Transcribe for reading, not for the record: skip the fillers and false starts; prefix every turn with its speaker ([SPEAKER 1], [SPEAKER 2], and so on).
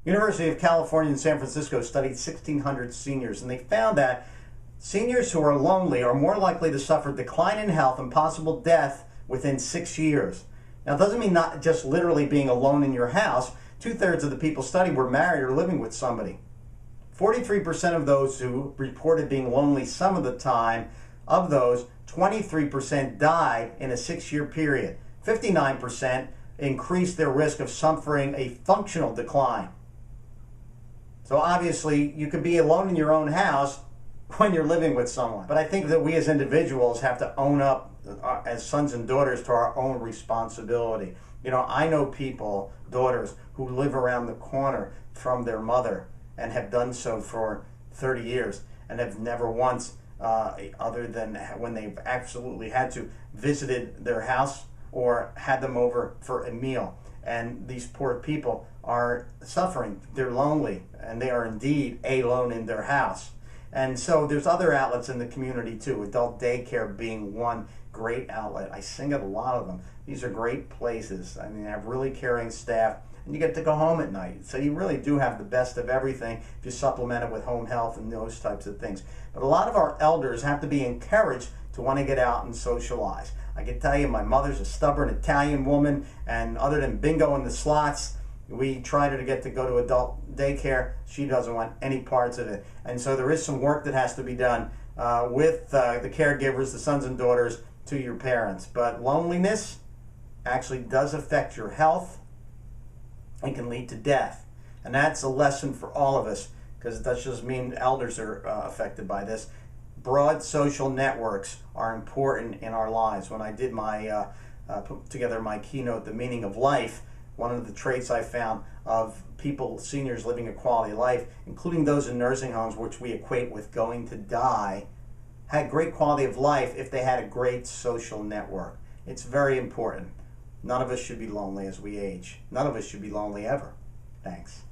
[SPEAKER 1] University of California in San Francisco studied 1,600 seniors, and they found that seniors who are lonely are more likely to suffer decline in health and possible death within 6 years. Now, it doesn't mean not just literally being alone in your house. 2/3 of the people studied were married or living with somebody. 43% of those who reported being lonely some of the time, of those, 23% died in a 6-year period. 59% increased their risk of suffering a functional decline. So obviously, you could be alone in your own house when you're living with someone. But I think that we as individuals have to own up as sons and daughters to our own responsibility. You know, I know people, daughters, who live around the corner from their mother and have done so for 30 years and have never once, other than when they've absolutely had to, visited their house or had them over for a meal. And these poor people are suffering. They're lonely, and they are indeed alone in their house. And so there's other outlets in the community too, adult daycare being one great outlet. I sing at a lot of them. These are great places. I mean, they have really caring staff, and you get to go home at night. So you really do have the best of everything if you supplement it with home health and those types of things. But a lot of our elders have to be encouraged to want to get out and socialize. I can tell you, my mother's a stubborn Italian woman, and other than bingo and the slots, we tried her to get to go to adult daycare. She doesn't want any parts of it. And so there is some work that has to be done with the caregivers, the sons and daughters, to your parents. But loneliness actually does affect your health and can lead to death. And that's a lesson for all of us, because it doesn't just mean elders are affected by this. Broad social networks are important in our lives. When I did my put together my keynote, The Meaning of Life, one of the traits I found of people, seniors living a quality life, including those in nursing homes, which we equate with going to die, had great quality of life if they had a great social network. It's very important. None of us should be lonely as we age. None of us should be lonely ever. Thanks.